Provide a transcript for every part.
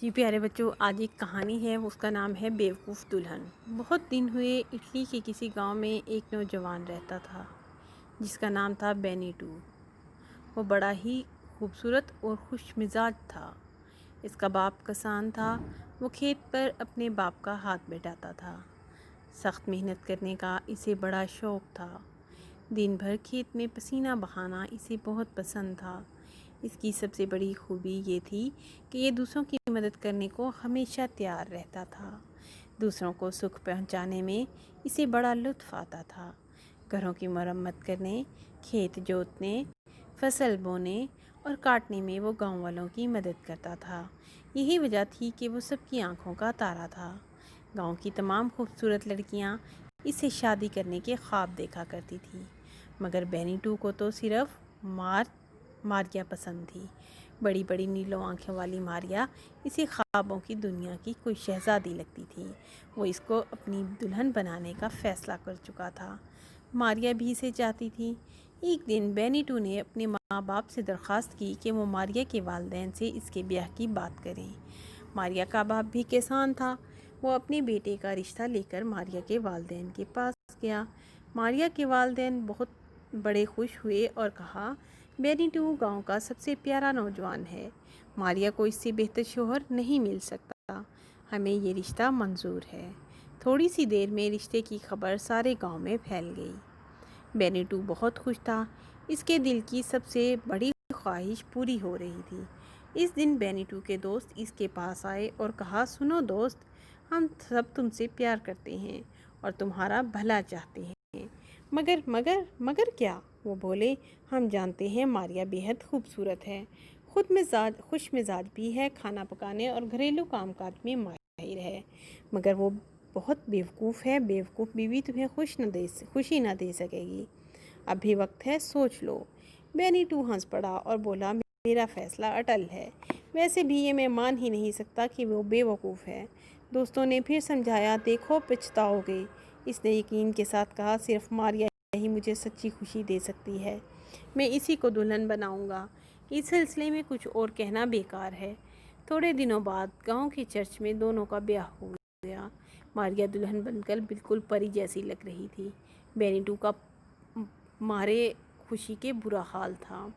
جی پیارے بچوں، آج ایک کہانی ہے، اس کا نام ہے بیوقوف دلہن۔ بہت دن ہوئے اٹلی کے کسی گاؤں میں ایک نوجوان رہتا تھا جس کا نام تھا بینیٹو۔ وہ بڑا ہی خوبصورت اور خوش مزاج تھا۔ اس کا باپ کسان تھا۔ وہ کھیت پر اپنے باپ کا ہاتھ بٹاتا تھا۔ سخت محنت کرنے کا اسے بڑا شوق تھا۔ دن بھر کھیت میں پسینہ بہانا اسے بہت پسند تھا۔ اس کی سب سے بڑی خوبی یہ تھی کہ یہ دوسروں کی مدد کرنے کو ہمیشہ تیار رہتا تھا۔ دوسروں کو سکھ پہنچانے میں اسے بڑا لطف آتا تھا۔ گھروں کی مرمت کرنے، کھیت جوتنے، فصل بونے اور کاٹنے میں وہ گاؤں والوں کی مدد کرتا تھا۔ یہی وجہ تھی کہ وہ سب کی آنکھوں کا تارا تھا۔ گاؤں کی تمام خوبصورت لڑکیاں اسے شادی کرنے کے خواب دیکھا کرتی تھیں، مگر بینیٹو کو تو صرف ماریا پسند تھی۔ بڑی بڑی نیلو آنکھوں والی ماریا اسے خوابوں کی دنیا کی کوئی شہزادی لگتی تھی۔ وہ اس کو اپنی دلہن بنانے کا فیصلہ کر چکا تھا۔ ماریا بھی اسے چاہتی تھی۔ ایک دن بینیٹو نے اپنے ماں باپ سے درخواست کی کہ وہ ماریا کے والدین سے اس کے بیاہ کی بات کریں۔ ماریا کا باپ بھی کسان تھا۔ وہ اپنے بیٹے کا رشتہ لے کر ماریا کے والدین کے پاس گیا۔ ماریا کے والدین بہت بڑے خوش ہوئے اور کہا، بینیٹو گاؤں کا سب سے پیارا نوجوان ہے۔ ماریا کو اس سے بہتر شوہر نہیں مل سکتا۔ ہمیں یہ رشتہ منظور ہے۔ تھوڑی سی دیر میں رشتے کی خبر سارے گاؤں میں پھیل گئی۔ بینیٹو بہت خوش تھا۔ اس کے دل کی سب سے بڑی خواہش پوری ہو رہی تھی۔ اس دن بینیٹو کے دوست اس کے پاس آئے اور کہا، سنو دوست، ہم سب تم سے پیار کرتے ہیں اور تمہارا بھلا چاہتے ہیں، مگر کیا؟ وہ بولے، ہم جانتے ہیں ماریا بیحد خوبصورت ہے، خوش مزاج بھی ہے، کھانا پکانے اور گھریلو کام کاج میں ماہر ہے، مگر وہ بہت بیوقوف ہے۔ بیوقوف بیوی تمہیں خوشی نہ دے سکے گی۔ اب بھی وقت ہے، سوچ لو۔ بینیٹو ہنس پڑا اور بولا، میرا فیصلہ اٹل ہے۔ ویسے بھی یہ میں مان ہی نہیں سکتا کہ وہ بیوقوف ہے۔ دوستوں نے پھر سمجھایا، دیکھو پچھتاؤ گے۔ اس نے یقین کے ساتھ کہا، صرف ماریا ہی مجھے سچی خوشی دے سکتی ہے۔ میں اسی کو دلہن بناؤں گا۔ اس سلسلے میں کچھ اور کہنا بیکار ہے۔ تھوڑے دنوں بعد گاؤں کے چرچ میں دونوں کا بیاہ ہو گیا۔ ماریا دلہن بن کر بالکل پری جیسی لگ رہی تھی۔ بینیٹو کا مارے خوشی کے برا حال تھا۔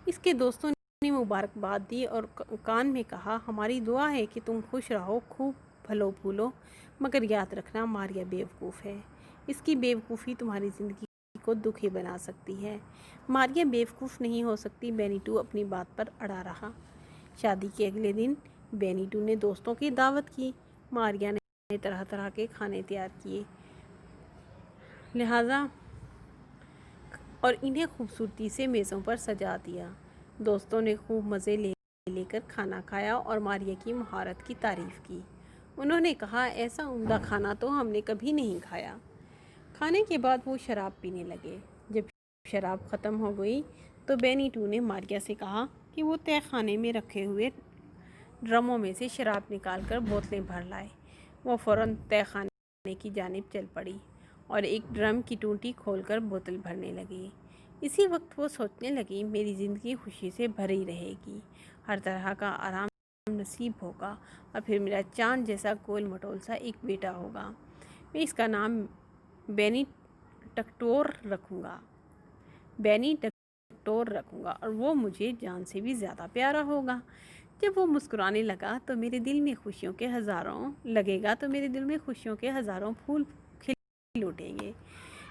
اس کے دوستوں نے مبارکباد دی اور کان میں کہا، ہماری دعا ہے کہ تم خوش رہو، خوب پھلو پھولو، مگر یاد رکھنا ماریا بیوقوف ہے۔ اس کی بیوقوفی تمہاری زندگی کو دکھی بنا سکتی ہے۔ ماریا بیوقوف نہیں ہو سکتی۔ بینیٹو اپنی بات پر اڑا رہا۔ شادی کے اگلے دن بینیٹو نے دوستوں کی دعوت کی۔ ماریا نے طرح طرح کے کھانے تیار کیے اور انہیں خوبصورتی سے میزوں پر سجا دیا۔ دوستوں نے خوب مزے لے کر کھانا کھایا اور ماریا کی مہارت کی تعریف کی۔ انہوں نے کہا، ایسا عمدہ کھانا تو ہم نے کبھی نہیں کھایا۔ کھانے کے بعد وہ شراب پینے لگے۔ جب شراب ختم ہو گئی تو بینیٹو نے ماریا سے کہا کہ وہ تہہ خانے میں رکھے ہوئے ڈرموں میں سے شراب نکال کر بوتلیں بھر لائے۔ وہ فوراً تہہ خانے کی جانب چل پڑی اور ایک ڈرم کی ٹوٹی کھول کر بوتل بھرنے لگی۔ اسی وقت وہ سوچنے لگی، میری زندگی خوشی سے بھری رہے گی، ہر طرح کا آرام نصیب ہوگا اور پھر میرا چاند جیسا گول مٹول سا ایک بیٹا ہوگا۔ میں اس کا نام بینی ٹکٹور رکھوں گا اور وہ مجھے جان سے بھی زیادہ پیارا ہوگا۔ جب وہ مسکرانے لگا تو میرے دل میں خوشیوں کے ہزاروں پھول کھل اٹھیں گے۔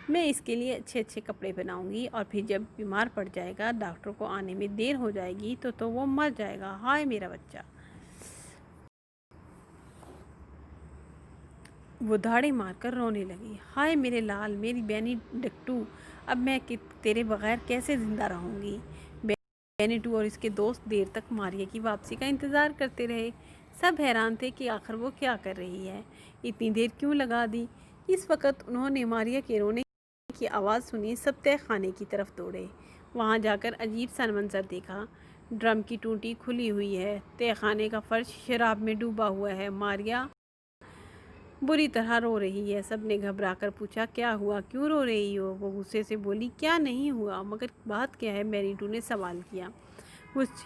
میں اس کے لیے اچھے اچھے کپڑے بناؤں گی اور پھر جب بیمار پڑ جائے گا، ڈاکٹر کو آنے میں دیر ہو جائے گی تو وہ مر جائے گا۔ ہائے میرا بچہ! وہ دھاڑے مار کر رونے لگی۔ ہائے میرے لال، میری بینی ڈکٹو، اب میں تیرے بغیر کیسے زندہ رہوں گی؟ بینیٹو اور اس کے دوست دیر تک ماریا کی واپسی کا انتظار کرتے رہے۔ سب حیران تھے کہ آخر وہ کیا کر رہی ہے، اتنی دیر کیوں لگا دی۔ اس وقت انہوں نے ماریا کے رونے کی آواز سنی۔ سب تہہ خانے کی طرف دوڑے۔ وہاں جا کر عجیب سا منظر دیکھا۔ ڈرم کی ٹوٹی کھلی ہوئی ہے، تہہ خانے کا فرش شراب میں ڈوبا ہوا ہے، ماریا بری طرح رو رہی ہے۔ سب نے گھبرا کر پوچھا، کیا ہوا، کیوں رو رہی ہو؟ وہ غصے سے بولی، کیا نہیں ہوا، مگر بات کیا ہے؟ بینیٹو نے سوال کیا۔ وہ